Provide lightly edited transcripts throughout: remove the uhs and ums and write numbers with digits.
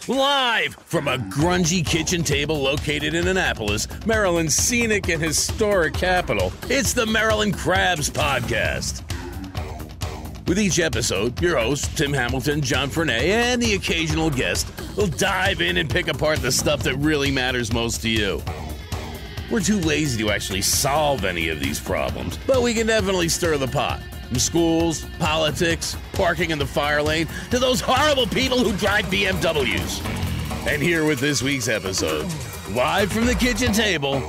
Live from a grungy kitchen table located in Annapolis, Maryland's scenic and historic capital, it's the Maryland Crabs Podcast. With each episode, your hosts, Tim Hamilton, John Frenay, and the occasional guest will dive in and pick apart the stuff that really matters most to you. We're too lazy to actually solve any of these problems, but we can definitely stir the pot. From schools, politics, parking in the fire lane, to those horrible people who drive BMWs. And here with this week's episode, live from the kitchen table,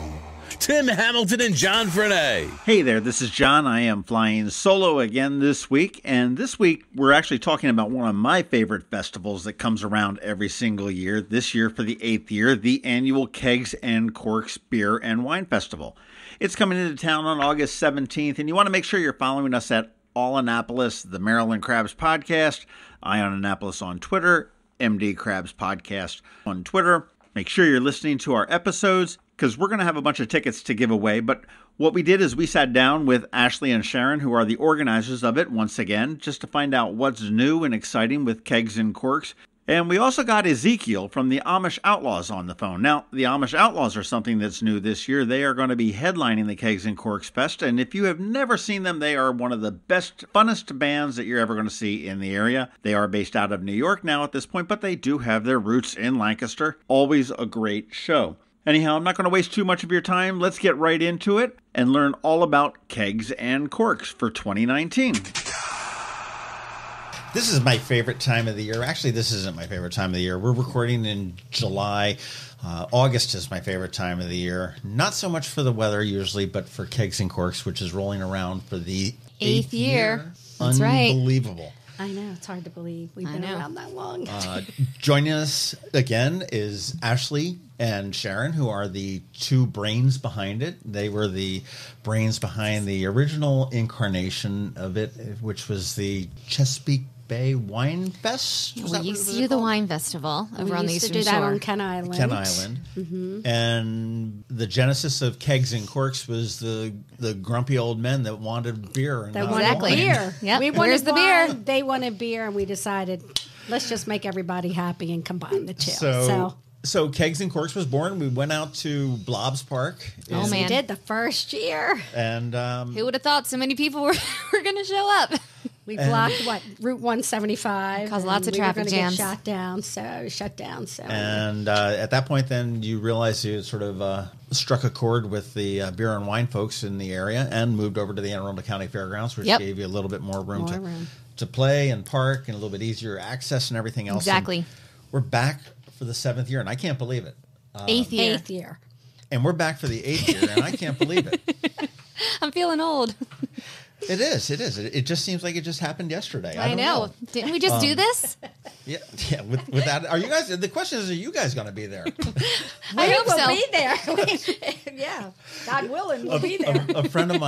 Tim Hamilton and John Frenay. Hey there, this is John. I am flying solo again this week, and this week we're actually talking about one of my favorite festivals that comes around every single year. This year, for the 8th year, the annual Kegs and Corks Beer and Wine Festival. It's coming into town on August 17th, and you want to make sure you're following us at All Annapolis, the Maryland Crabs Podcast, Ion Annapolis on Twitter, MD Crabs Podcast on Twitter. Make sure you're listening to our episodes, because we're going to have a bunch of tickets to give away. But what we did is we sat down with Ashlee and Sharon, who are the organizers of it, once again, just to find out what's new and exciting with Kegs and Corks. And we also got Ezekiel from the Amish Outlaws on the phone. Now, the Amish Outlaws are something that's new this year. They are going to be headlining the Kegs and Corks Fest. And if you have never seen them, they are one of the best, funnest bands that you're ever going to see in the area. They are based out of New York now at this point, but they do have their roots in Lancaster. Always a great show. Anyhow, I'm not going to waste too much of your time. Let's get right into it and learn all about Kegs and Corks for 2019. This is my favorite time of the year. Actually, this isn't my favorite time of the year. We're recording in July. August is my favorite time of the year. Not so much for the weather usually, but for Kegs and Corks, which is rolling around for the 8th year. That's right. Unbelievable. I know. It's hard to believe we've been around that long. Joining us again is Ashlee and Sharon, who are the two brains behind it. They were the brains behind the original incarnation of it, which was the Chesapeake Bay Wine Fest. We used to do the wine festival over on the Eastern Shore. We used to do that on Ken Island. Ken Island. Mm-hmm. And the genesis of Kegs and Corks was the grumpy old men that wanted beer. And that wanted beer. Yep. We wanted Where's the wine, beer? They wanted beer, and we decided, let's just make everybody happy and combine the two. So Kegs and Corks was born. We went out to Blobs Park. Oh, man. We did the first year. And who would have thought so many people were going to show up? We blocked, Route 175. Caused lots of traffic jams. Get shut down. And at that point, then, you realized you sort of struck a chord with the beer and wine folks in the area and moved over to the Anne Arundel County Fairgrounds, which gave you a little bit more room to play and park and a little bit easier access and everything else. Exactly. And we're back for the 7th year, and I can't believe it. 8th year. And we're back for the 8th year, and I can't believe it. I'm feeling old. It is. It just seems like it just happened yesterday. I don't know. Didn't we just do this? Yeah. With that, are you guys? The question is, are you guys going to be there? I hope so. We'll be there. Yeah, God willing, we'll be there. A friend of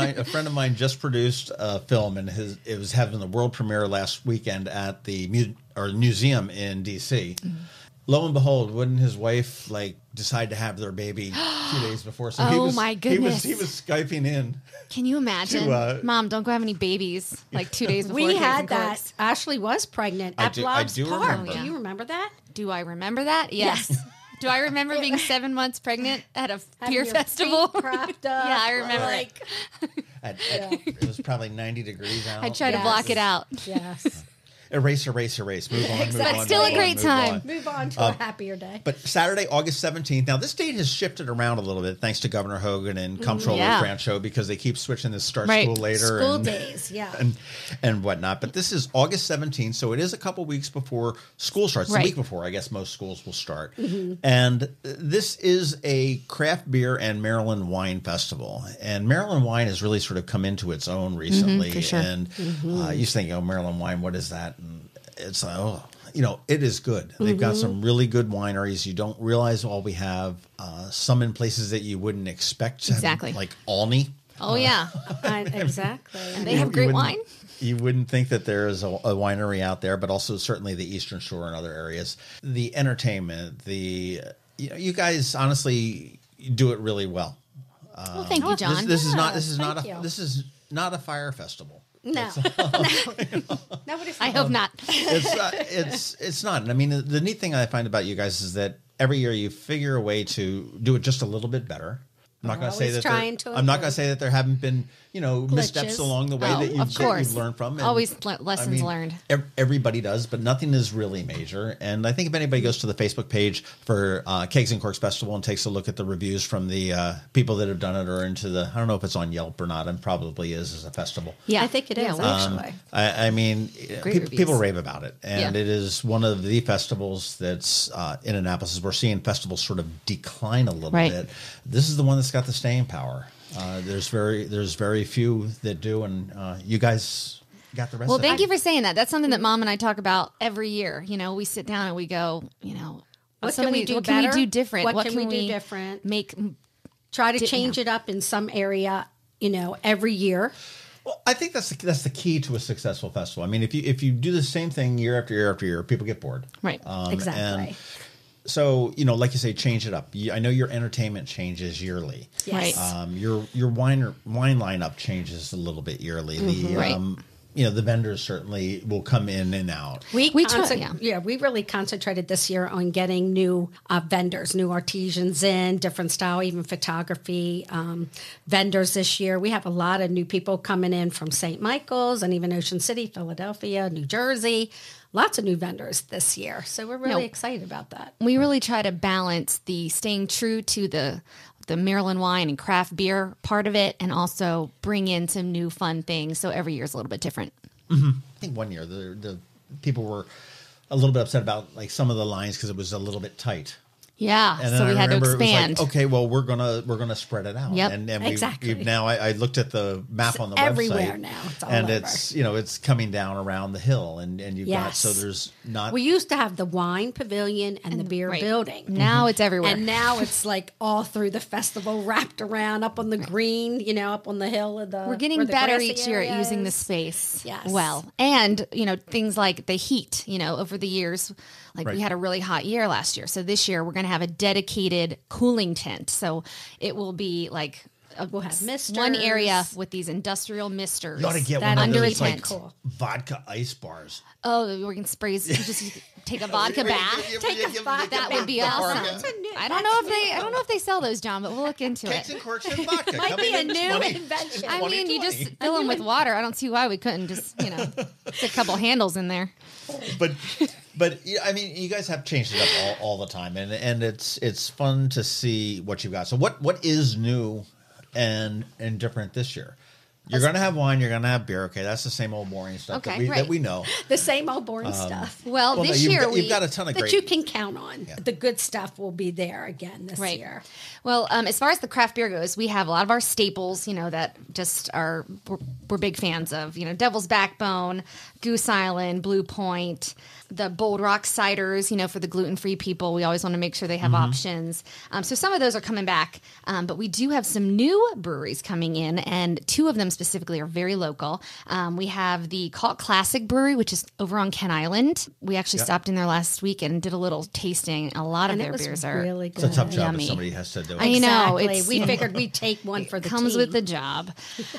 mine just produced a film, and it was having the world premiere last weekend at the museum in D.C. Mm-hmm. Lo and behold, wouldn't his wife decide to have their baby 2 days before? So my goodness. He was Skyping in. Can you imagine? Mom, don't go have any babies 2 days before. We had that. Ashlee was pregnant at Blobs Park. Remember. Do you remember that? Do I remember that? Yes. Do I remember being 7 months pregnant at a beer festival? Propped up. Yeah, I remember it. It was probably 90 degrees out. I tried to block it out. Yes. Erase. Move on. But still a great time. Move on to a happier day. But Saturday, August 17th. Now, this date has shifted around a little bit thanks to Governor Hogan and Comptroller Francho, because they keep switching this start school later. School days, yeah. And whatnot. But this is August 17th, so it is a couple weeks before school starts. Right. The week before, I guess most schools will start. Mm-hmm. And this is a craft beer and Maryland wine festival. And Maryland wine has really sort of come into its own recently. For sure. And you think, Maryland wine, what is that? And it's it is good. They've got some really good wineries. You don't realize all we have. Some in places that you wouldn't expect. Exactly. Like Alney. Oh, yeah. Exactly. And they have great wine. You wouldn't think that there is a winery out there, but also certainly the Eastern Shore and other areas. The entertainment, you guys honestly do it really well. Well, thank you, John. This is not a fire festival. No. Nobody's. I hope not. It's not. I mean, the neat thing I find about you guys is that every year you figure a way to do it just a little bit better. I'm not going to say that. I'm not going to say that there haven't been, missteps along the way that you've learned from. And, always lessons learned. Everybody does, but nothing is really major. And I think if anybody goes to the Facebook page for Kegs and Corks Festival and takes a look at the reviews from the people that have done it, or into the, I don't know if it's on Yelp or not, and probably is as a festival. Yeah, I think it is actually. I mean, people rave about it, and it is one of the festivals that's in Annapolis. As we're seeing festivals sort of decline a little bit. This is the one that's got the staying power. There's very few that do, and you guys got the rest. Well, thank you for saying that. That's something that Mom and I talk about every year. We sit down and we go, what can we do better? What can we do different? What can we do different? Try to change it up in some area, every year. Well, I think that's the key to a successful festival. I mean, if you do the same thing year after year after year, people get bored. Right. Exactly. And so, like you say, change it up. I know your entertainment changes yearly. Yes. Right. Your wine lineup changes a little bit yearly. The vendors certainly will come in and out. We really concentrated this year on getting new vendors, new artisans in, different style, even photography vendors this year. We have a lot of new people coming in from St. Michael's and even Ocean City, Philadelphia, New Jersey. Lots of new vendors this year. So we're really excited about that. We really try to balance the staying true to the Maryland wine and craft beer part of it, and also bring in some new fun things. So every year is a little bit different. Mm-hmm. I think one year the people were a little bit upset about some of the lines because it was a little bit tight. Yeah, and so we had to expand. It was like, okay, well, we're gonna spread it out. Yep. And exactly. Now I looked at the map on the everywhere website. Now. It's all and over. it's coming down around the hill, and you've got, so there's not. We used to have the wine pavilion and the beer building. Now it's everywhere, and now it's like all through the festival, wrapped around up on the green, up on the hill of the. We're getting better each year at using the space. Yes. Well, and things like the heat. Over the years. We had a really hot year last year. So this year we're going to have a dedicated cooling tent. So it will be like we'll have misters. One area with these industrial misters. You ought to get one under of those a tent. Vodka ice bars. Oh, we can spray. You just take a vodka bath. That would be awesome. I don't know if they sell those, John, but we'll look into Kegs it. and Corks and vodka. Might be a new invention. I mean, you just fill them with water. I don't see why we couldn't just stick a couple handles in there. But I mean, you guys have changed it up all the time, and it's fun to see what you've got. So what is new and different this year? You're going to have wine. You're going to have beer. Okay, that's the same old boring stuff that we know. The same old boring stuff. Well, this year you've got a ton of that great you can count on. Yeah. The good stuff will be there again this year. Well, as far as the craft beer goes, we have a lot of our staples. That just we're big fans of. Devil's Backbone, Goose Island, Blue Point. The Bold Rock ciders, for the gluten-free people. We always want to make sure they have options. So some of those are coming back. But we do have some new breweries coming in, and two of them specifically are very local. We have the Cult Classic Brewery, which is over on Kent Island. We actually stopped in there last week and did a little tasting. A lot of their beers are really good. It's a tough job yummy. if somebody has to do it. I know. We figured we'd take one for the team. Comes with the job.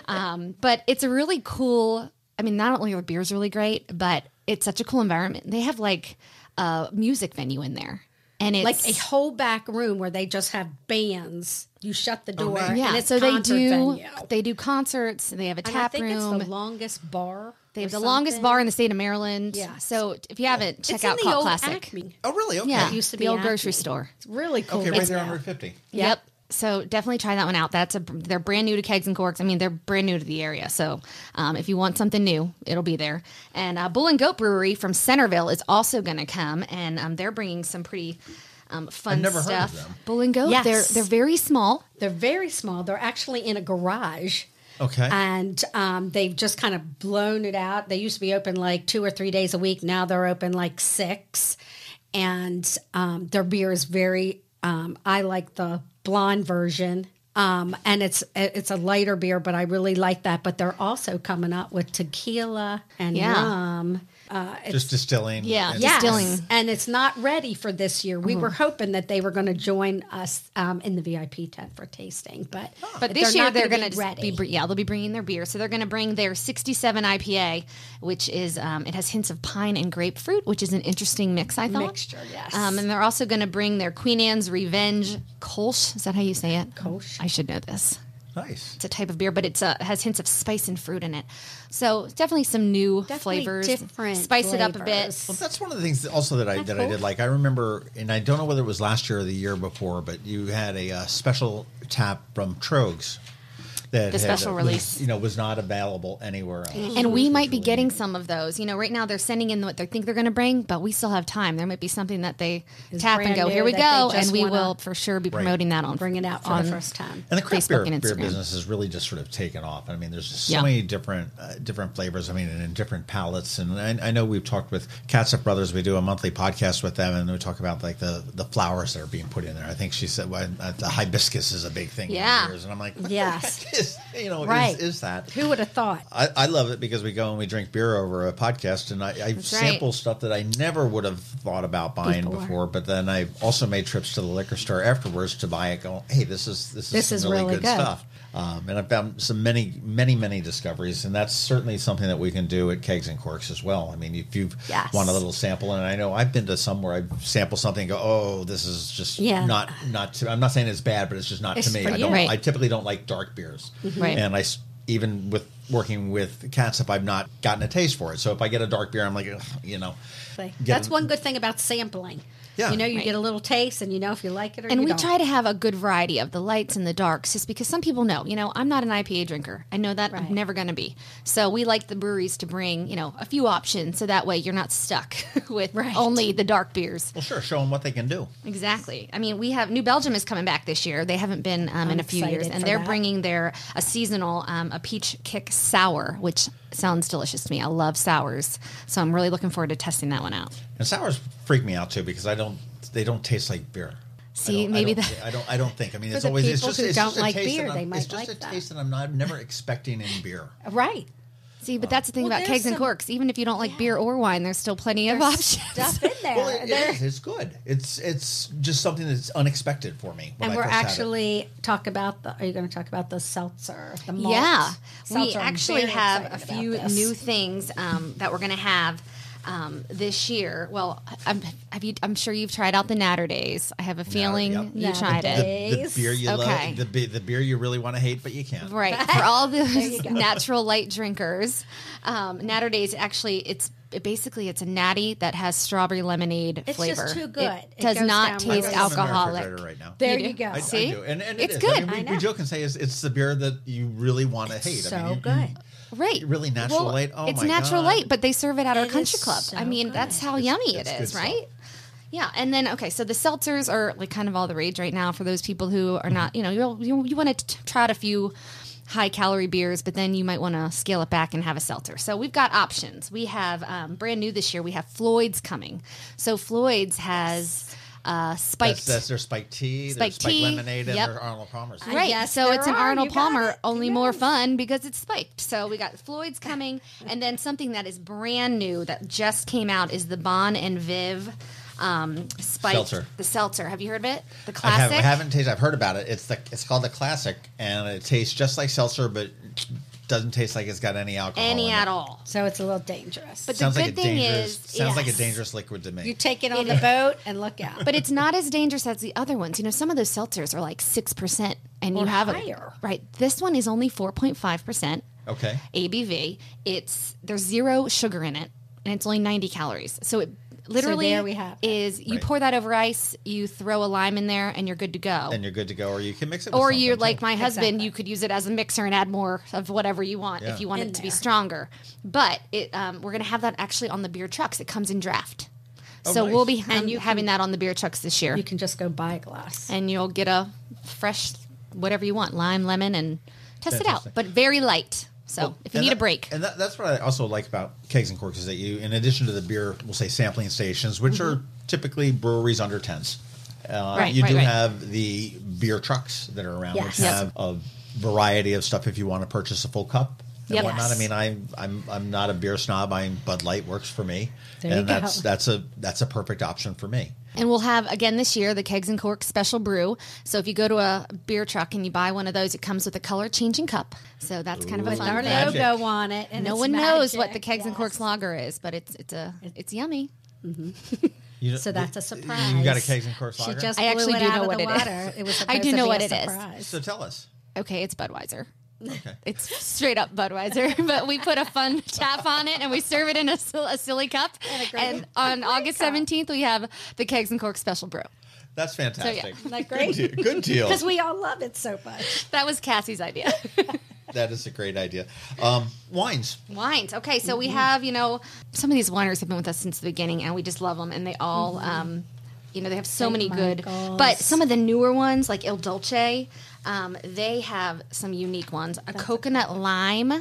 But it's a really cool... I mean, not only are beers really great, but it's such a cool environment. They have a music venue in there. And it's like a whole back room where they just have bands. You shut the door. Yeah, and it's so venue. They do concerts. They have a tap room. I think it's the longest bar. They have the longest bar in the state of Maryland. Yeah. So if you haven't, check out Cult Classic. Acme. Oh, really? Okay. Yeah, it used to the be old Acme. grocery store. It's really cool. Okay, right there on Route 50. Yep. So definitely try that one out. They're brand new to Kegs and Corks. I mean, they're brand new to the area. So if you want something new, it'll be there. And Bull and Goat Brewery from Centerville is also going to come, and they're bringing some pretty fun I've never stuff. heard of them. Bull and Goat. Yes. They're very small. They're very small. They're actually in a garage. Okay. And they've just kind of blown it out. They used to be open 2 or 3 days a week. Now they're open 6. And their beer is very. I like the blonde version. And it's a lighter beer, but I really like that. But they're also coming up with tequila and rum. just distilling. Yeah, and- Yes, distilling. and it's not ready for this year. We were hoping that they were going to join us in the VIP tent for tasting, but this year not they're gonna going to ready. they'll be bringing their beer. So they're going to bring their 67 IPA, which is it has hints of pine and grapefruit, which is an interesting mix, I thought. Mixture, yes. And they're also going to bring their Queen Anne's Revenge Kolsch. Is that how you say it? Kolsch. I should know this. Nice. It's a type of beer, but it has hints of spice and fruit in it. So definitely some new flavors. different Spice it up a bit. flavors. Well, that's one of the things also that I did like. I remember, and I don't know whether it was last year or the year before, but you had a special tap from Trogs. That The special release. was not available anywhere else. And we might be getting some of those. Right now they're sending in what they think they're going to bring, but we still have time. There might be something that they Is tap and brand go, new here we that go, they and just we wanna will for sure be promoting that on Bring it out for on the first time. And the craft Facebook beer and Instagram. business has really just sort of taken off. I mean, there's just so Yeah. many different flavors. I mean, and in different palettes. And I know we've talked with Catsup Brothers. We do a monthly podcast with them, and we talk about like the flowers that are being put in there. I think she said the hibiscus is a big thing. Yeah. In beers. And I'm like, what Yes. the heck is, Right. is that? Who would have thought? I love it because we go and we drink beer over a podcast, and I That's sample right. stuff that I never would have thought about buying before. But then I've also made trips to the liquor store afterwards to buy it. Going, hey, this is some really good stuff. And I've found some many discoveries, and that's certainly something that we can do at Kegs and Corks as well. I mean, if you Yes. want a little sample, and I know I've been to some where I sample something and go, oh, this is just not. I'm not saying it's bad, but it's just not It's to me. for I you. don't. Right. I typically don't like dark beers, Right. and even with working with Catsup, I've not gotten a taste for it. So if I get a dark beer, I'm like, ugh, That's one good thing about sampling. Yeah. You Right. get a little taste, and if you like it or And you we don't. try to have a good variety of the lights and the darks, just because some people know, I'm not an IPA drinker. I know that Right. I'm never going to be. So we like the breweries to bring, a few options, so that way you're not stuck with Right. only the dark beers. well, sure, show them what they can do. Exactly. I mean, we have New Belgium is coming back this year. They haven't been in a few years, excited and for they're that. bringing a seasonal a peach kick sour, which sounds delicious to me. I love sours, so I'm really looking forward to testing that one out. And sours freak me out too because they don't taste like beer. See, I don't think. I mean, it's the always it's people just who it's don't just a like taste beer, that they I'm- might it's just like a that. taste that I'm never expecting in beer. Right. See, but that's the thing Well, about there's Kegs and some- Corks. Even if you don't like beer or wine, there's still plenty of options. Stuff in there. Well, it is. It's good. It's just something that's unexpected for me. When And I we're first had it. actually are you going to talk about the seltzer? The malt Yeah, we seltzer? I'm actually very have a excited about few this. new things that we're going to have this year. Well, I'm sure you've tried out the Natter Days. I have a feeling yep. you Natter tried it. Days. The beer you Okay. love, the beer you really want to hate, but you can't. Right. For all those you go. natural light drinkers, Natter Days actually it's a natty that has strawberry lemonade It's flavor. just too good. It It does goes not down I taste my know I'm in my alcoholic. refrigerator right now. There You you do? go. I See? do. And It's it is. good. I mean, I we know. joke and say it's the beer that you really want to hate. So I mean, you- good. Right. Really natural Well, light? Oh, it's my natural God. light, but they serve it at our It country is club. so I mean, good. that's how yummy it it's good is, stuff. right? Yeah, and then so the seltzers are like kind of all the rage right now for those people who are not, you want to try out a few high calorie beers, but then you might want to scale it back and have a seltzer. So we've got options. We have brand new this year. We have Floyd's coming. So Floyd's has spiked. That's their spiked tea, their Spiked spiked tea, lemonade, and yep. their Arnold Palmer's. Right, Yes, so there it's an are. Arnold You got Palmer, it. only Yes. more fun because it's spiked. So we got Floyd's coming, and then something that is brand new that just came out is the Bon and Viv spiked Seltzer. the seltzer. Have you heard of it? The I classic. haven't tasted. I've heard about it. It's called the Classic, and it tastes just like seltzer, but doesn't taste like it's got any alcohol. Any in at it. all. So it's a little dangerous. But Sounds the like good a thing dangerous. is, Sounds like a yes. dangerous liquid to me. you take it on the boat and look out. But it's not as dangerous as the other ones. Some of those seltzers are like 6%, and you Or have higher. Right. This one is only 4.5%. Okay. ABV. There's zero sugar in it, and it's only 90 calories. So it literally there we have it. is you Right. pour that over ice, you throw a lime in there, and you're good to go. And you're good to go, or you can mix it. With Or something, you're too. like my husband, Exactly. you could use it as a mixer and add more of whatever you want Yeah. if you want In it to be there. stronger. But we're going to have that actually on the beer trucks. It comes in draft. Oh, So nice. we'll be And you having that on the beer trucks this year. You can just go buy a glass. And you'll get a fresh whatever you want, lime, lemon, and test it out. Fantastic. But very light. So Well, if you and need that- a break. And that's what I also like about Kegs and Corks is that you, in addition to the beer, we'll say sampling stations, which are typically breweries under 10s. Right, you right, do right. have the beer trucks that are around, Yes. which Yes. have a variety of stuff if you want to purchase a full cup. and whatnot. I mean, I'm not a beer snob. Bud Light works for me, and that's a perfect option for me. And we'll have, again this year, the Kegs and Corks special brew. So if you go to a beer truck and you buy one of those, it comes with a color-changing cup. So that's kind of a fun thing. With our logo on it. And no one knows what the Kegs and Corks lager is, but it's yummy. Mm-hmm. So that's a surprise. You got a Kegs and Corks lager? She just I actually blew do it out know of what the it water. is. It was I do know what it is. So tell us. Okay, it's Budweiser. Okay. It's straight up Budweiser, but we put a fun tap on it and we serve it in a silly cup. And on August 17th, we have the Kegs and Corks special brew. That's fantastic. So, yeah. Isn't that great? Good deal. Because we all love it so much. That was Cassie's idea. That is a great idea. Wines. Wines. Okay, so we have, some of these wineries have been with us since the beginning, and we just love them. And they all, they have so many good. But some of the newer ones, like Il Dolce, they have some unique ones. A coconut lime.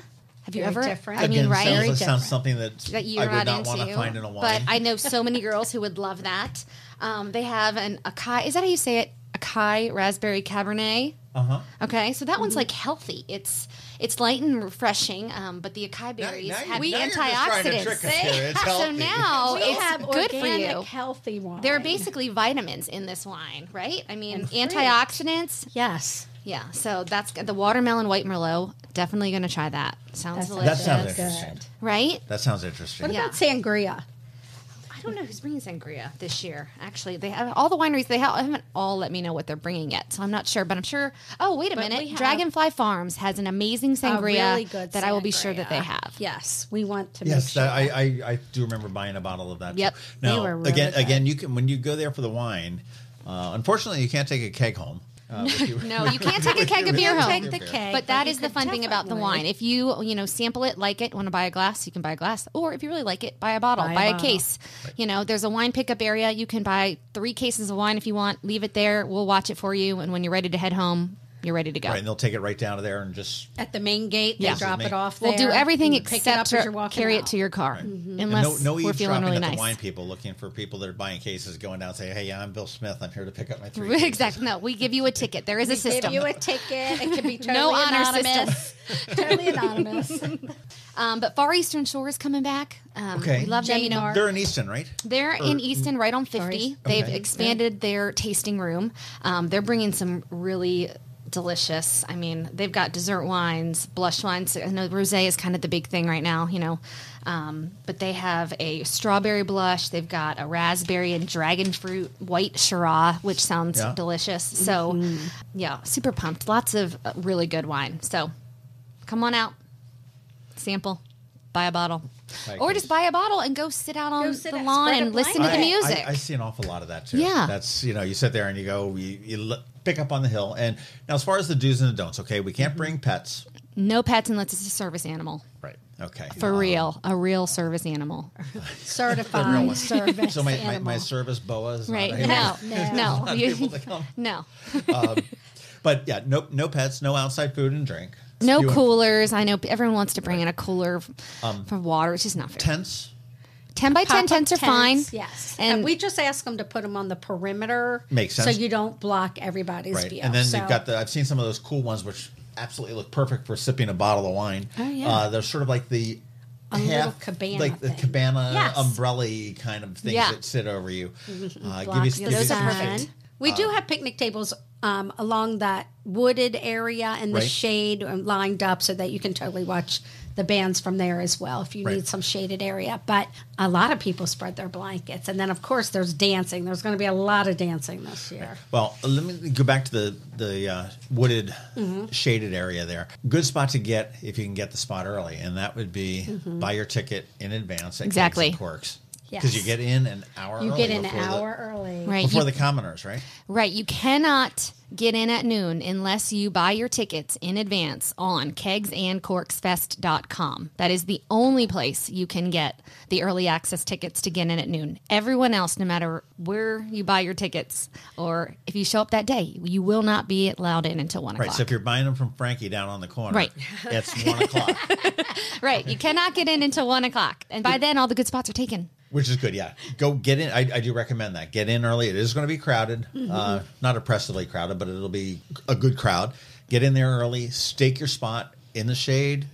Have you ever? Different. I mean, Again, right? Sounds something that you're I would not want to into, find in a wine. but I know so many girls who would love that. They have an acai. Is that how you say it? Acai raspberry cabernet. Okay, so that one's like healthy. It's light and refreshing, but the acai berries have antioxidants. So now it's good for you. Healthy wine. There are basically vitamins in this wine, right? I mean, antioxidants. Yes. Yeah, so that's the watermelon white Merlot. Definitely going to try that. Sounds delicious. That sounds interesting. Right? That sounds interesting. What about sangria? I don't know who's bringing sangria this year. Actually, they have all the wineries. They haven't all let me know what they're bringing yet, so I'm not sure. But I'm sure. Oh, wait a minute! Dragonfly Farms has an amazing sangria really good that I will be sure that they have. Yes, we want to. Yes, make sure. I do remember buying a bottle of that. Yep, too. Now, they were really again, you can when you go there for the wine. Unfortunately, you can't take a keg home. No, you can't take a keg of beer home. Take the keg, but that is the fun thing about the wine. If you sample it, like it, want to buy a glass, you can buy a glass. Or if you really like it, buy a bottle, buy a case. Right. There's a wine pickup area. You can buy 3 cases of wine if you want. Leave it there. We'll watch it for you. And when you're ready to head home, you're ready to go. Right, and they'll take it right down to there and just... At the main gate, they drop it off there. We'll do everything except carry it to your car. Right. Unless we're feeling really nice. The wine people looking for people that are buying cases, going down and say, hey, I'm Bill Smith. I'm here to pick up my 3 cases. Exactly. No, we give you a ticket. There is a system. We give you a ticket. It can be totally no honor anonymous. Totally anonymous. But Far Eastern Shore is coming back. Okay. We love them. They're in Easton, right? They're in Easton, right on 50. They've expanded their tasting room. They're bringing some really delicious. I mean, they've got dessert wines, blush wines. I know rosé is kind of the big thing right now, but they have a strawberry blush. They've got a raspberry and dragon fruit white Shiraz, which sounds delicious. So, super pumped. Lots of really good wine. So, come on out, sample, buy a bottle. Or just buy a bottle and go sit out on the lawn and listen to the music. I see an awful lot of that too. Yeah. That's, you sit there and you go, you pick up on the hill. And now as far as the do's and the don'ts, okay, we can't bring pets. No pets unless it's a service animal. Right. Okay. For real. A real service animal. Certified service So my animal. service boa is right. not able to come. No. But yeah, no pets, no outside food and drink. No coolers. I know everyone wants to bring in a cooler for water. It's just not fair. Tents. 10 by 10 tents are fine. Yes. And we just ask them to put them on the perimeter. Makes sense. So you don't block everybody's view. And then you've got I've seen some of those cool ones which absolutely look perfect for sipping a bottle of wine. Oh, yeah. They're sort of like the little cabana like the thing. cabana umbrella kind of things that sit over you. those are perfect. We do have picnic tables along that wooded area and the shade lined up so that you can totally watch the bands from there as well if you need some shaded area. But a lot of people spread their blankets. And then, of course, there's dancing. There's going to be a lot of dancing this year. Well, let me go back to the wooded shaded area there. Good spot to get if you can get the spot early, and that would be buy your ticket in advance at Kegs Corks. Because you get in an hour early. You get in an hour early. Right. Before the commoners, right? Right. You cannot get in at noon unless you buy your tickets in advance on kegsandcorksfest.com. That is the only place you can get the early access tickets to get in at noon. Everyone else, no matter where you buy your tickets or if you show up that day, you will not be allowed in until 1 o'clock. Right. So if you're buying them from Frankie down on the corner, it's 1 o'clock. Right. You cannot get in until 1 o'clock. And by then, all the good spots are taken. Which is good, yeah. Go get in. I do recommend that. Get in early. It is going to be crowded. Not oppressively crowded, but it'll be a good crowd. Get in there early. Stake your spot in the shade.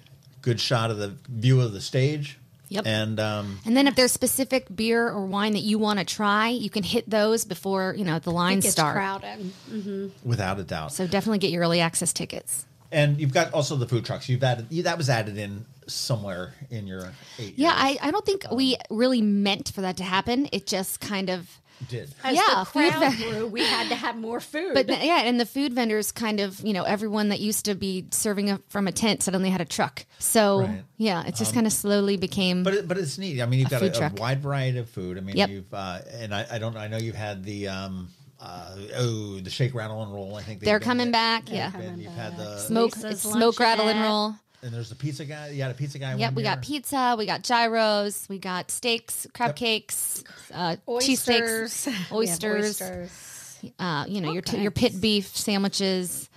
good shot of the view of the stage. Yep. And then if there's specific beer or wine that you want to try, you can hit those before, the lines start. Crowded. Mm-hmm. Without a doubt. So definitely get your early access tickets. And you've got also the food trucks. That was added in somewhere in your 8 years. Yeah, I don't think we really meant for that to happen. It just kind of did. As the crowd grew, we had to have more food. But and the food vendors kind of, everyone that used to be serving from a tent suddenly had a truck. So it just kind of slowly became. But it's neat. I mean, you've got a wide variety of food. I mean, you've and I know you've had the the shake, rattle, and roll. I think they're coming back. You've had the smoke, rattle, and roll. And there's the pizza guy. You had a pizza guy. Yep, we got pizza. We got gyros. We got steaks, crab cakes, cheesesteaks, oysters. Your pit beef sandwiches.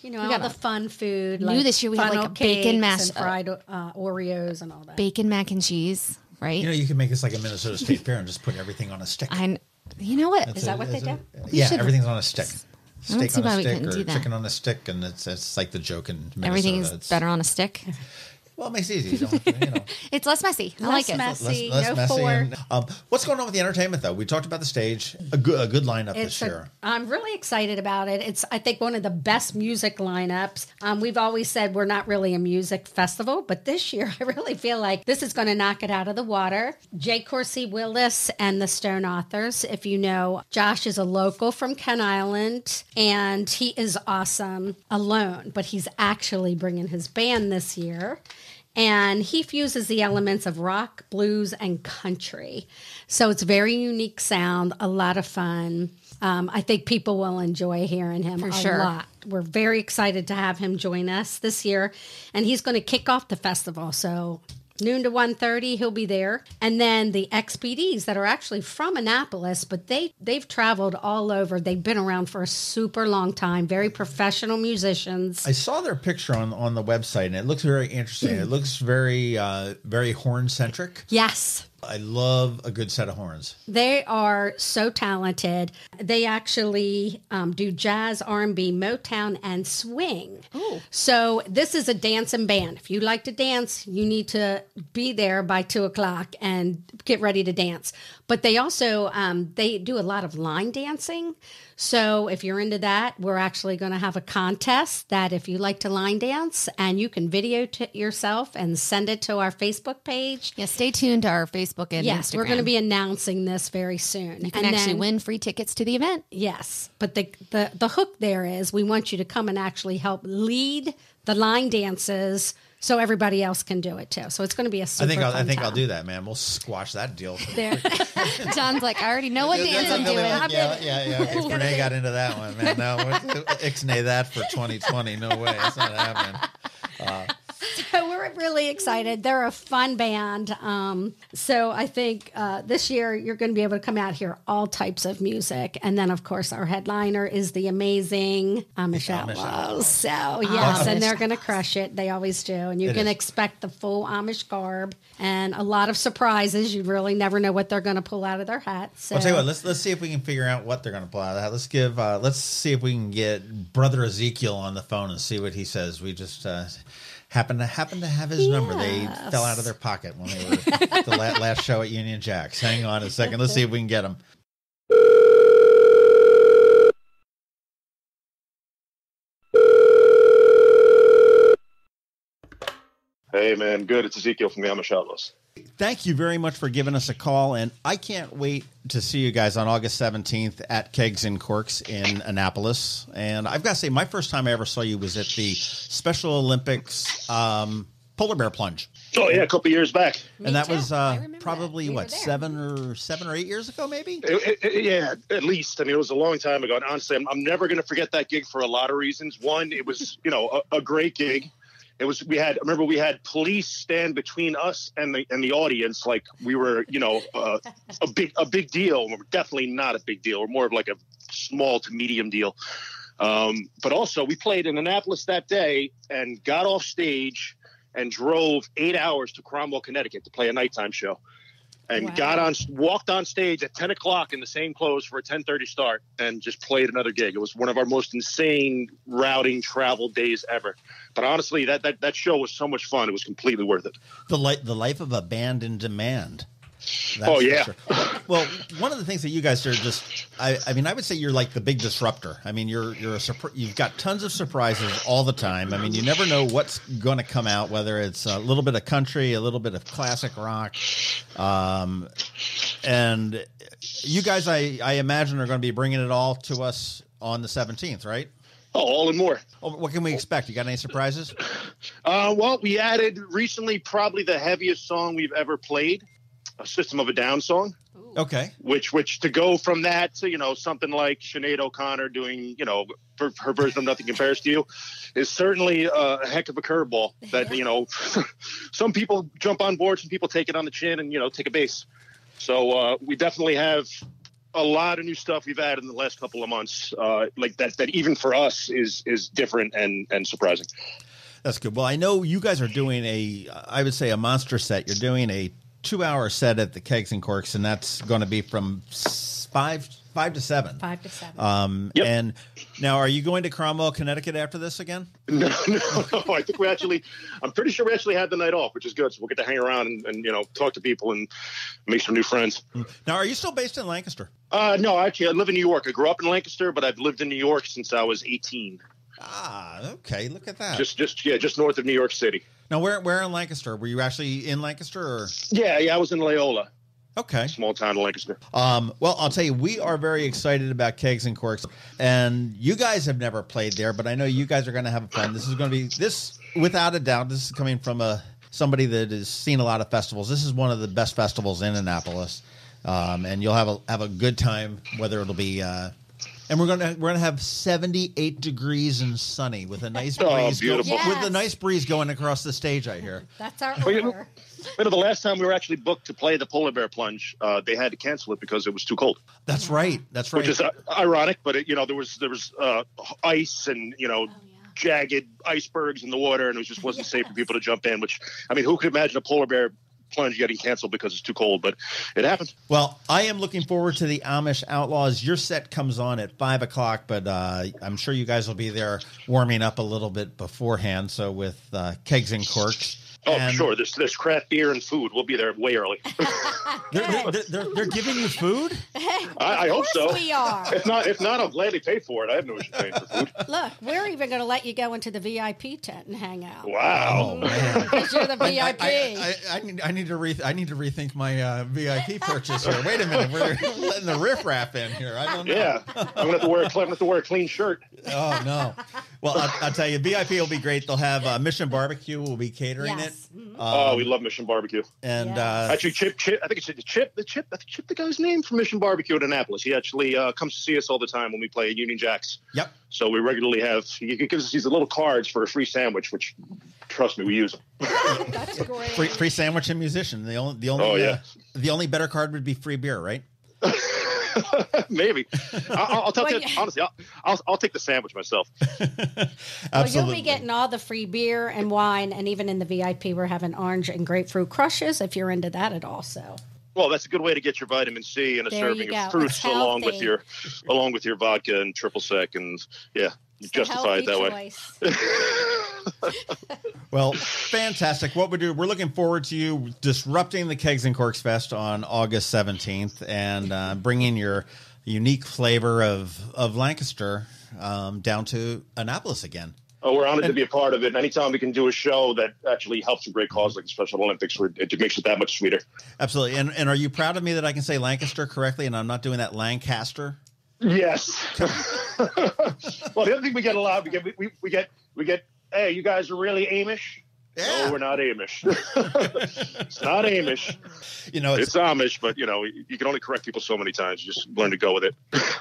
We got the fun food. New this year we have like a bacon mash, fried Oreos, and all that. Bacon mac and cheese. Right. You can make this like a Minnesota State Fair and just put everything on a stick. You know what? Is that what they do? Yeah, everything's on a stick. Steak on a stick or chicken on a stick, and it's like the joke in Minnesota. Everything is better on a stick. Well, it makes it easy. You don't, It's less messy. I like it. Less messy. What's going on with the entertainment, though? We talked about the stage. A good lineup this year. I'm really excited about it. It's, I think, one of the best music lineups. We've always said we're not really a music festival, but this year I really feel like this is going to knock it out of the water. J. Corsi Willis and the Stone Authors. If you know, Josh is a local from Ken Island, and he is awesome alone, but he's actually bringing his band this year. And he fuses the elements of rock, blues, and country. So it's a very unique sound, a lot of fun. I think people will enjoy hearing him a lot. We're very excited to have him join us this year. And he's going to kick off the festival. So noon to 1:30, he'll be there. And then the XPDs that are actually from Annapolis, but they've traveled all over. They've been around for a super long time, very professional musicians. I saw their picture on the website, and it looks very interesting. It looks very, very horn-centric. Yes. I love a good set of horns. They are so talented. They actually do jazz, R&B, Motown, and swing. Ooh. So this is a dancing band. If you like to dance, you need to be there by 2:00 and get ready to dance. But they also they do a lot of line dancing. So if you're into that, we're actually going to have a contest that if you like to line dance, and you can video yourself and send it to our Facebook page. Yeah, stay tuned to our Facebook and Instagram. We're going to be announcing this very soon. You can actually win free tickets to the event. Yes, but the hook there is we want you to come and actually help lead the line dances so everybody else can do it too. So it's going to be a super I think time. I'll do that, man. We'll squash that deal. There. John's like, I already know what dance I'm doing. Yeah. Renee got into that one, man. No, ixnay that for 2020. No way. It's not happening. So we're really excited. They're a fun band. So I think this year you're going to be able to come out here, all types of music. And then, of course, our headliner is the amazing Amish Outlaws. So, yes, and they're going to crush it. They always do. And you can expect the full Amish garb and a lot of surprises. You really never know what they're going to pull out of their hats. So. I'll tell you what, let's see if we can figure out what they're going to pull out of that. Let's see if we can get Brother Ezekiel on the phone and see what he says. We just... Happen to have his number. They fell out of their pocket when they were the last show at Union Jacks. Hang on a second. Let's see if we can get him. Hey, man. Good. It's Ezekiel from the Amish Outlaws. Thank you very much for giving us a call, and I can't wait to see you guys on August 17th at Kegs Corks in Annapolis. And I've got to say, my first time I ever saw you was at the Special Olympics polar bear plunge. Oh, yeah, a couple years back. And that was probably, what, 7 or 8 years ago, maybe? Yeah, at least. I mean, it was a long time ago. And honestly, I'm never going to forget that gig for a lot of reasons. One, it was, a great gig. It was. We had police stand between us and the audience, like we were, a big deal. We're definitely not a big deal. We're more of like a small to medium deal. But also, we played in Annapolis that day and got off stage and drove 8 hours to Cromwell, Connecticut to play a nighttime show. and walked on stage at 10 o'clock in the same clothes for a 10:30 start and just played another gig. It was one of our most insane routing travel days ever. But honestly, that show was so much fun. It was completely worth it. The life of a band in demand. Oh yeah. Sure. Well, one of the things that you guys are I mean, I would say you're like the big disruptor. I mean, you've got tons of surprises all the time. I mean, you never know what's going to come out, whether it's a little bit of country, a little bit of classic rock, and you guys, I imagine, are going to be bringing it all to us on the 17th, right? Oh, all and more. What can we expect? You got any surprises? Well, we added recently probably the heaviest song we've ever played. A System of a Down song. Okay. Which to go from that to, something like Sinead O'Connor doing, her version of Nothing Compares to You is certainly a heck of a curveball that, some people jump on board, some people take it on the chin and, take a bass. So we definitely have a lot of new stuff we've added in the last couple of months, like that even for us is different and surprising. That's good. Well, I know you guys are doing I would say a monster set. You're doing a 2-hour set at the Kegs and Corks, and that's going to be from 5 to 7. 5 to 7. Yep. And now, are you going to Cromwell, Connecticut after this again? No. I think I'm pretty sure we actually had the night off, which is good. So we'll get to hang around and talk to people and make some new friends. Now, are you still based in Lancaster? No, actually, I live in New York. I grew up in Lancaster, but I've lived in New York since I was 18. Ah, okay. Look at that. Just north of New York City. Now, where in Lancaster? Were you actually in Lancaster? Or? Yeah, I was in Loyola. Okay. Small town in Lancaster. Well, I'll tell you, we are very excited about Kegs and Corks, and you guys have never played there, but I know you guys are going to have fun. This is going to be without a doubt. This is coming from somebody that has seen a lot of festivals. This is one of the best festivals in Annapolis, and you'll have a good time. Whether it'll be. And we're gonna have 78 degrees and sunny with a nice breeze. Beautiful. With a nice breeze going across the stage. I hear. That's our order. The last time we were actually booked to play the Polar Bear Plunge, they had to cancel it because it was too cold. That's right. Which is ironic, but there was ice and jagged icebergs in the water, and it just wasn't safe for people to jump in. Which, I mean, who could imagine a polar bear plunge getting canceled because it's too cold? But it happened. Well, I am looking forward to the Amish Outlaws. Your set comes on at 5 o'clock, but I'm sure you guys will be there warming up a little bit beforehand. So with Kegs and Corks. Oh, sure. There's craft beer and food. We'll be there way early. They're giving you food? I hope so. We are. If not, I'll gladly pay for it. I have no issue paying for food. Look, we're even going to let you go into the VIP tent and hang out. Wow. Because you're the VIP. I need to rethink my VIP purchase here. Wait a minute. We're letting the riffraff in here. I don't know. Yeah. I'm going to have to wear a clean shirt. Oh, no. Well, I'll tell you, VIP will be great. They'll have Mission Barbecue will be catering it. We love Mission Barbecue. And actually, Chip, I think it's Chip, the guy's name from Mission Barbecue in Annapolis. He actually comes to see us all the time when we play at Union Jacks. Yep. So we regularly he gives us these little cards for a free sandwich, which, trust me, we use them. That's great. Free sandwich and musician. The only better card would be free beer, right? Maybe. I'll tell you honestly. I'll take the sandwich myself. Absolutely. Well, you'll be getting all the free beer and wine, and even in the VIP, we're having orange and grapefruit crushes if you're into that at all. So. Well, that's a good way to get your vitamin C and a serving of fruits along with your vodka and triple sec, and you justify it that way. Well, fantastic. What we're looking forward to you disrupting the Kegs and Corks Fest on August 17th and bringing your unique flavor of Lancaster down to Annapolis again. Oh, we're honored to be a part of it. And anytime we can do a show that actually helps a great cause like the Special Olympics, it makes it that much sweeter. Absolutely. And are you proud of me that I can say Lancaster correctly and I'm not doing that Lancaster? Yes. Well, the other thing we get a lot, we get, hey, you guys are really Amish? Yeah. No, we're not Amish. It's not Amish. It's Amish, but you can only correct people so many times. You just learn to go with it.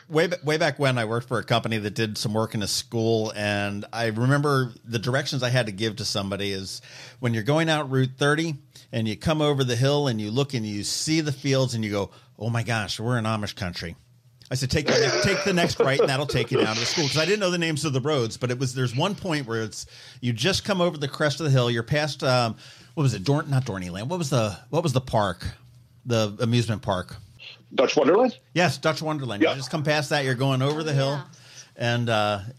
Way back when, I worked for a company that did some work in a school, and I remember the directions I had to give to somebody is when you're going out Route 30 and you come over the hill and you look and you see the fields and you go, oh my gosh, we're in Amish country. I said, take the next right, and that'll take you down to the school. Because I didn't know the names of the roads, but there's one point where you just come over the crest of the hill. You're past what was it? Not Dorneyland. What was the park? the amusement park? Dutch Wonderland? Yes, Dutch Wonderland. Yeah. You just come past that, you're going over the hill, and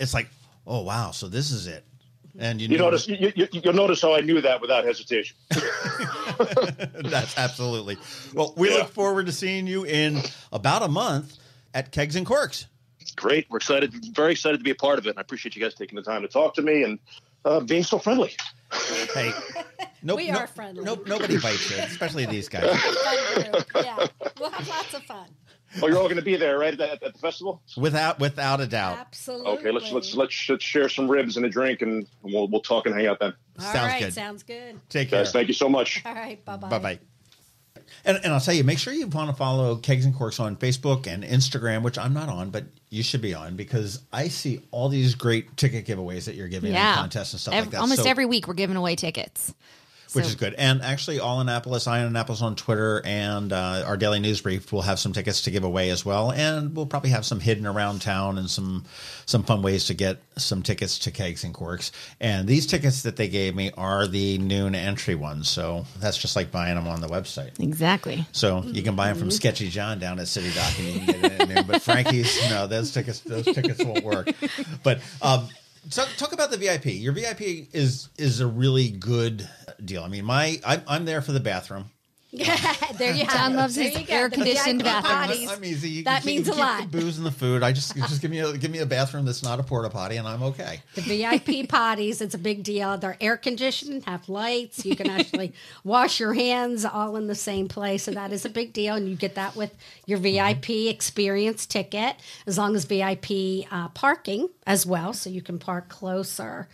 it's like, oh wow, so this is it. And you'll notice how I knew that without hesitation. That's absolutely. Well, we look forward to seeing you in about a month at Kegs and Corks. Great. We're excited, very excited to be a part of it. And I appreciate you guys taking the time to talk to me and being so friendly. Hey, We are friendly. Nobody bites you, especially these guys. Fun group. Yeah, we'll have lots of fun. Oh, you're all going to be there, right, at the festival? Without a doubt. Absolutely. Okay, let's share some ribs and a drink, and we'll talk and hang out then. Sounds good. Sounds good. Take care. Guys, thank you so much. All right, bye-bye. Bye-bye. And I'll tell you, make sure you want to follow Kegs and Corks on Facebook and Instagram, which I'm not on, but you should be on, because I see all these great ticket giveaways that you're giving in contests and stuff like that. Almost every week we're giving away tickets. Which is good. And actually, All Annapolis, I Annapolis on Twitter, and our daily news brief will have some tickets to give away as well. And we'll probably have some hidden around town and some fun ways to get some tickets to Kegs and Corks. And these tickets that they gave me are the noon entry ones. So that's just like buying them on the website. Exactly. So you can buy them from Sketchy John down at City Dock, and you can get it at noon. But Frankie's, no, those tickets won't work. But so talk about the VIP. Your VIP is a really good deal. I mean, I'm there for the bathroom. There you John have loves his air-conditioned bathroom. I'm easy. That means a lot. The booze and the food. Just give me a bathroom that's not a porta potty, and I'm okay. The VIP potties, it's a big deal. They're air conditioned, have lights. You can actually wash your hands all in the same place. So that is a big deal. And you get that with your VIP experience ticket, as long as VIP parking as well. So you can park closer.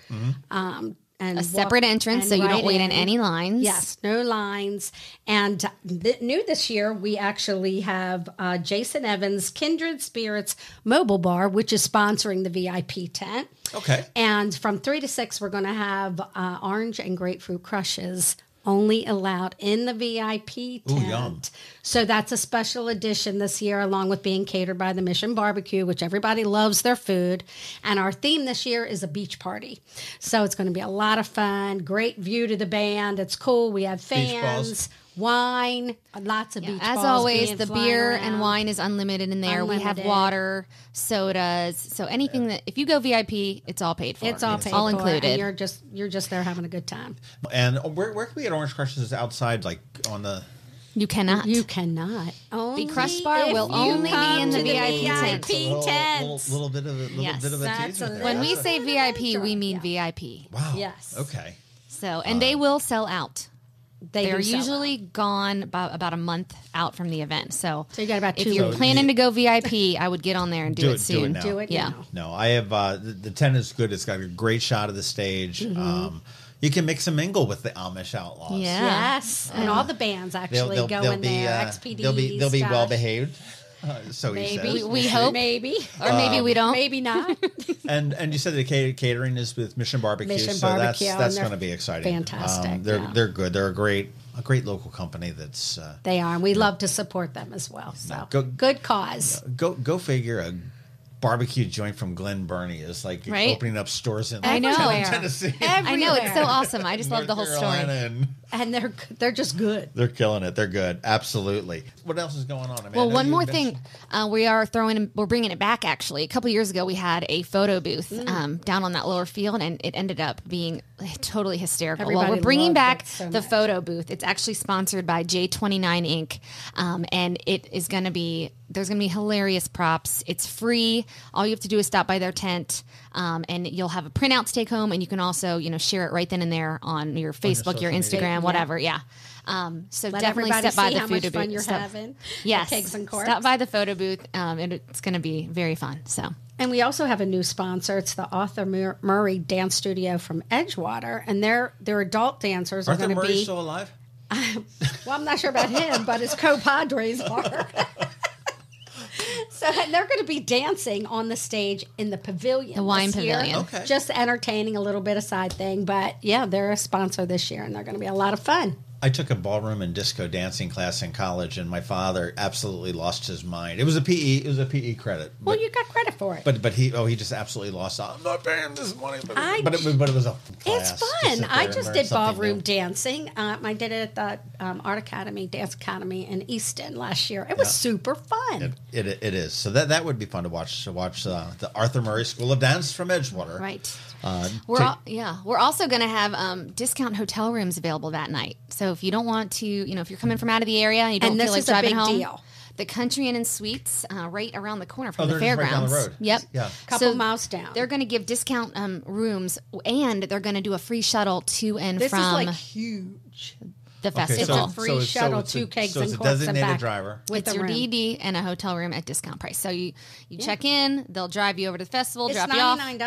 And a separate entrance, so you don't wait in any lines. Yes, no lines. And new this year, we actually have Jason Evans' Kindred Spirits Mobile Bar, which is sponsoring the VIP tent. Okay. And from 3 to 6, we're going to have orange and grapefruit crushes only allowed in the VIP tent. Ooh, yum. So that's a special edition this year, along with being catered by the Mission Barbecue, which everybody loves their food. And our theme this year is a beach party. So it's going to be a lot of fun, great view to the band. It's cool. We have fans, wine, lots of beach balls. As always, the beer around. And wine is unlimited in there. We have Unlimited. water, sodas. So anything that, if you go VIP, it's all paid for. It's all paid all for, included. and you're just there having a good time. And where can we get orange crushes outside, like on the? You cannot. You cannot. Only The Crush Bar if will you only be come in the to VIP tent. VIP tent. Little bit of a That's teaser a there. When we That's say VIP, we mean Yeah. VIP. Wow. Yes. Okay. So, and they will sell out. They're do sell usually gone about a month out from the event. So So you got about 2 if you're weeks. planning to go VIP, I would get on there and do it soon. now. Do it Yeah. now. No, I have the tent is good. It's got a great shot of the stage. You can mix and mingle with the Amish Outlaws. Yeah. Yes, and all the bands actually go in there. XPD, They'll be stuff. well behaved. So he Maybe says. We hope. maybe, Or maybe we don't. maybe not. And you said the catering is with Mission Barbecue, Mission so Barbecue, that's and they're going to be exciting. fantastic, They're yeah. they're good. They're a great local company. That's They are, and we love to support them as well. So good cause. go figure. A barbecue joint from Glen Burnie is like Right? opening up stores in I know. Tennessee, I know, it's so awesome. I just love the whole North story. Carolina, and And they're just good. they're killing it. They're good. Absolutely. What else is going on? I mean, I Well, know one you more mentioned- thing, we're bringing it back. Actually, a couple years ago, we had a photo booth down on that lower field, and it ended up being totally hysterical. Everybody we're bringing loved back it so the much. photo booth. It's actually sponsored by J29 Inc., and it is going to be. There's going to be hilarious props. It's free. All you have to do is stop by their tent, and you'll have a printout to take home, and you can also, share it right then and there on your Facebook, your social Instagram, media. whatever. Yeah. So Let definitely everybody step by see the how photo much fun booth. you're having. Yes. at Kegs and Corks. Stop by the photo booth, and it's going to be very fun. So. And we also have a new sponsor. It's the Arthur Murray Dance Studio from Edgewater, and their adult dancers are Arthur going to Murray's be. still alive? Well, I'm not sure about him, but his co-padres are. So and they're going to be dancing on the stage in the pavilion. The wine this year. pavilion. Just entertaining, a little bit of side thing. But yeah, they're a sponsor this year, and they're going to be a lot of fun. I took a ballroom and disco dancing class in college, and my father absolutely lost his mind. It was a PE credit. Well, you got credit for it. But he just absolutely lost. I'm not paying this money. But it was a class. It's fun. I just did ballroom dancing. I did it at the Art Academy, Dance Academy in Easton last year. It was super fun. It is. So that would be fun to watch. To watch the Arthur Murray School of Dance from Edgewater. Right. We're also going to have discount hotel rooms available that night. So if you don't want to, if you're coming from out of the area and you don't feel like driving home, deal. The Country Inn and Suites right around the corner from the they're fairgrounds. Right down the road. Yep. Yeah. Couple miles down. They're going to give discount rooms, and they're going to do a free shuttle to and this from. This is like huge. The festival. It's a free shuttle to Kegs and Corks and back. So it's a designated driver. It's your DD and a hotel room at discount price. So you check in, they'll drive you over to the festival, drop you off. It's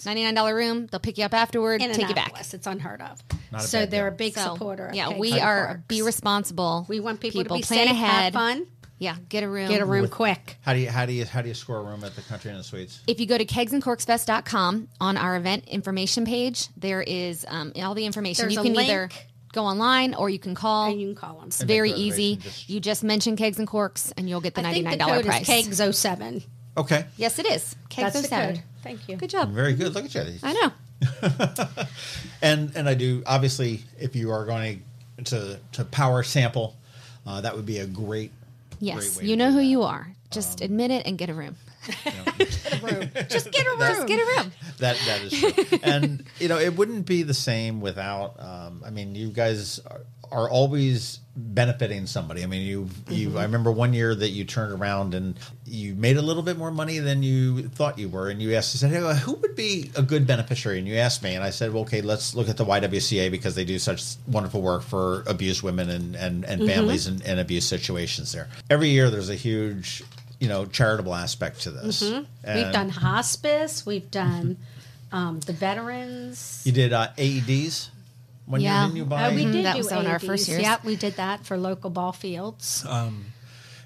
$99. $99 room. They'll pick you up afterward, take you back. It's unheard of. So they're a big supporter. Yeah, of we are be responsible. We want people to be plan safe, ahead. have fun. Yeah, get a room. Get a room quick. How do you score a room at the Country Inn and Suites? If you go to kegsandcorksfest.com on our event information page, there is all the information. There's you a can link. either go online or you can call. And you can call them. It's very easy. You just mention Kegs and Corks and you'll get the $99 I think the code price. is Kegs07. Okay. Yes, it is. Kegs That's the 07. code. Thank you. Good job. Very good. Look at you. I know. And I do, obviously, if you are going to power sample, that would be a great Yes, way you to know do who that. you are. Just admit it and get a room. Just get a room. Just get a room. That is true. And, it wouldn't be the same without, you guys are always benefiting somebody. I mean, I remember one year that you turned around and you made a little bit more money than you thought you were. And you asked, you said, hey, who would be a good beneficiary? And you asked me, and I said, well, okay, let's look at the YWCA because they do such wonderful work for abused women and families in abuse situations there. Every year there's a huge, charitable aspect to this. We've done hospice. We've done the veterans. You did AEDs? When Yeah. didn't you buy? We did that do was on our first years. Yep, we did that for local ball fields.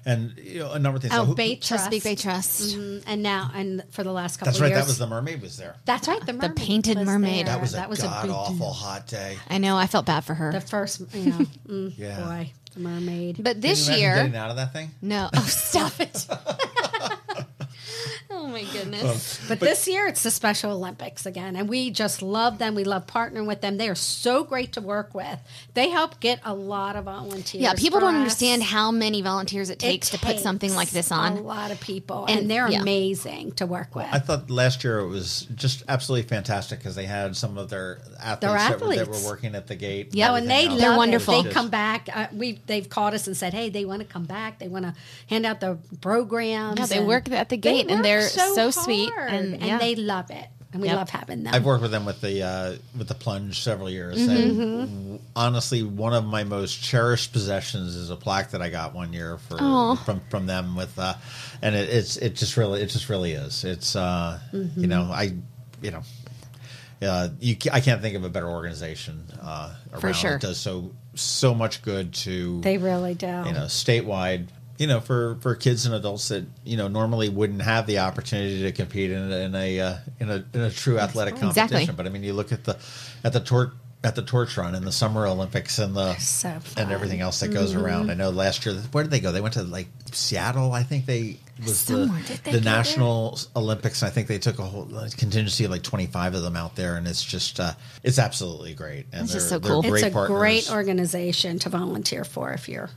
And a number of things. Bay Trust. Chesapeake Bay Trust. And for the last couple That's of right. years. That was the mermaid was there. That's right. The mermaid. painted was mermaid. there. That was a god big awful deal. hot day. I know. I felt bad for her. The first, Yeah. boy, the mermaid. But Can this you imagine year, getting out of that thing? no. Oh, stop it. Oh my goodness. But this year it's the Special Olympics again, and we just love them. We love partnering with them. They are so great to work with. They help get a lot of volunteers. Yeah, people for don't us. understand how many volunteers it takes to put something like this on. A lot of people, And- and they're yeah. amazing to work with. I thought last year it was just absolutely fantastic because they had some of their athletes, that were working at the gate. Yeah, and they everything They're else. love wonderful. it. They come back. They've called us and said, "Hey, they want to come back. They want to hand out the programs." Yeah, they and work at the gate, and work they're so sweet, hard, and yeah. they love it, and we love having them. I've worked with them with the plunge several years, Mm-hmm. and honestly, one of my most cherished possessions is a plaque that I got one year from them with, and it just really is. It's I can't think of a better organization around. For sure. It does so much good to They really do. statewide. For kids and adults that normally wouldn't have the opportunity to compete in a true athletic competition. Exactly. But I mean, you look at the torch run and the Summer Olympics and So fun. and everything else that goes around. I know last year, where did they go? They went to Seattle. I think was Somewhere. Did they the go National Olympics. I think they took a whole contingency of 25 of them out there, and it's just it's absolutely great. And It's just they're so cool. great It's a partners. great organization to volunteer for if you're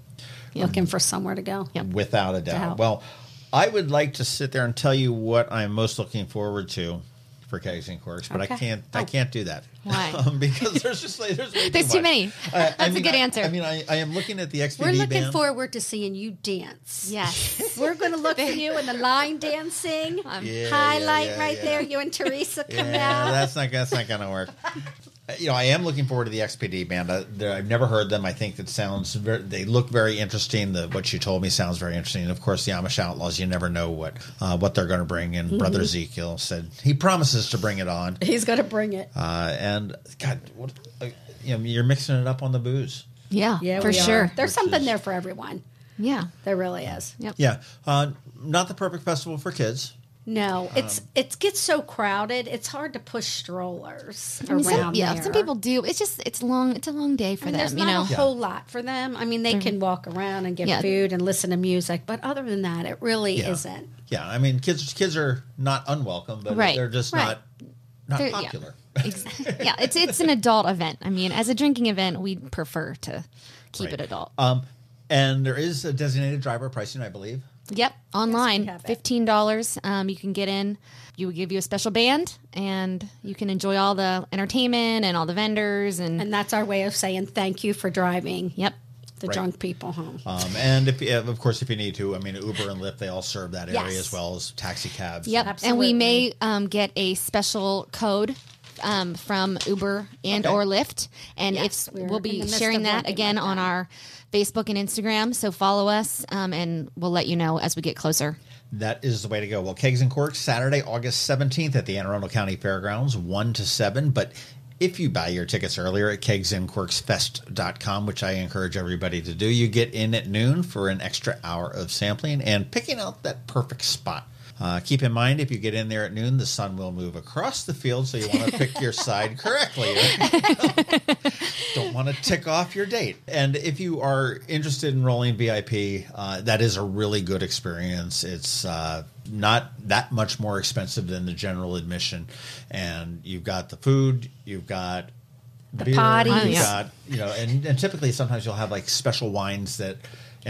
looking for somewhere to go. Yep. Without a doubt. help. Well, I would like to sit there and tell you what I'm most looking forward to for Kegs and Corks, but Okay. I can't do that. Why? Because there's just way There's too much. many. That's a good answer. I am looking at the XPD We're looking band. forward to seeing you dance. Yes. We're going to look for you in the line dancing. Highlight right there. You and Teresa come out. That's not going to work. I am looking forward to the XPD band. I've never heard them. I think they look very interesting. What you told me sounds very interesting. And of course, the Amish Outlaws. You never know what they're going to bring. And Brother Ezekiel said he promises to bring it on. He's going to bring it. And God, you're mixing it up on the booze. Yeah, for we sure. are. There's something there for everyone. Yeah. There really is. Yep. Yeah, not the perfect festival for kids. No, it gets so crowded. It's hard to push strollers around there. Some people do. It's long. It's a long day for them. There's not a whole lot for them. I mean, they can walk around and get food and listen to music, but other than that, it really isn't. Yeah, I mean, kids are not unwelcome, but they're just not popular. Yeah, it's an adult event. I mean, as a drinking event, we prefer to keep it adult. And there is a designated driver pricing, I believe. Yep, online, $15. You can get in. You will give you a special band, and you can enjoy all the entertainment and all the vendors, and that's our way of saying thank you for driving. Yep. The drunk people home. And of course, if you need to, I mean, Uber and Lyft, they all serve that area as well as taxi cabs. Yep, and we may get a special code from Uber and or Lyft, and we'll be sharing that again on our Facebook and Instagram. So follow us, and we'll let you know as we get closer. That is the way to go. Well, Kegs and Corks, Saturday, August 17th at the Anne Arundel County Fairgrounds, 1 to 7. But if you buy your tickets earlier at kegsandcorksfest.com, which I encourage everybody to do, you get in at noon for an extra hour of sampling and picking out that perfect spot. Keep in mind, if you get in there at noon, the sun will move across the field, so you want to pick your side correctly. Don't want to tick off your date. And if you are interested in rolling VIP, that is a really good experience. It's not that much more expensive than the general admission. And you've got the food, you've got the beer, parties. you've got, and typically sometimes you'll have like special wines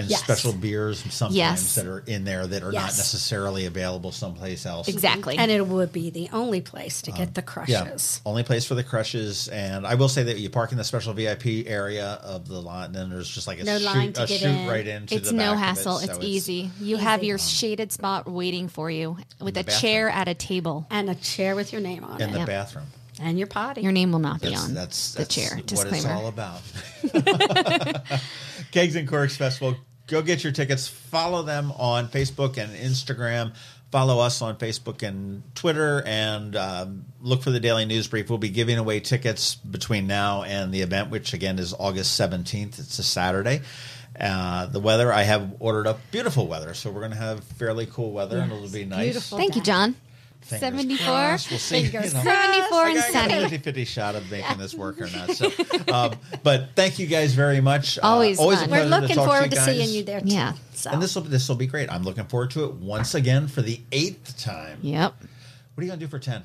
special beers sometimes that are in there that are not necessarily available someplace else. Exactly. And it would be the only place to get the crushes. Yeah, only place for the crushes. And I will say that you park in the special VIP area of the lot, and then there's just like a chute right into it's the back no of hassle. it, so it's easy. You have your shaded spot waiting for you with a chair at a table. And a chair with your name on it. In the bathroom. And your potty. Your name will not be on that's the chair. What Disclaimer. it's all about. Kegs and Corks Festival. Go get your tickets. Follow them on Facebook and Instagram. Follow us on Facebook and Twitter, and look for the Daily News Brief. We'll be giving away tickets between now and the event, which again is August 17th. It's a Saturday. The weather, I have ordered up beautiful weather, so we're going to have fairly cool weather, and it'll be nice. Beautiful. Thank you, John. 74. We'll see. 74 and sunny. I got a 50-50 shot of making this work or not. So, but thank you guys very much. Always a fun. pleasure We're looking forward to you seeing you there. Yeah. So. And this will be great. I'm looking forward to it once again for the 8th time. Yep. What are you going to do for 10?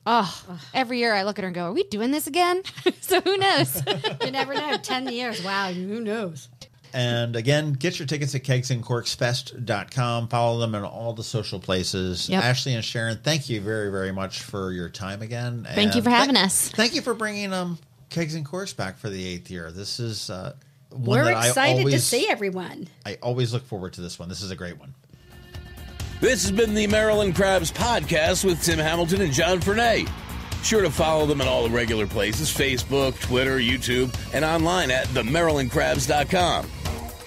Oh, every year I look at her and go, are we doing this again? So who knows? You never know. 10 years. Wow. Who knows? And again, get your tickets at kegsandcorksfest.com. Follow them in all the social places. Yep. Ashlee and Sharon, thank you very, very much for your time again. Thank you for having us. Thank you for bringing Kegs and Corks back for the 8th year. This is one We're that excited to see everyone. I always look forward to this one. This is a great one. This has been the Maryland Crabs Podcast with Tim Hamilton and John Fernay. Sure to follow them in all the regular places, Facebook, Twitter, YouTube, and online at themarylandcrabs.com.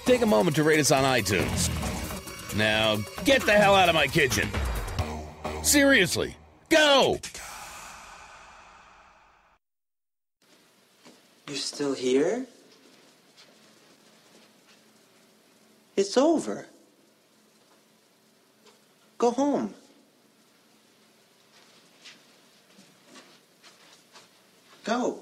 Take a moment to rate us on iTunes. Now, get the hell out of my kitchen. Seriously, go! You're still here? It's over. Go home. Go.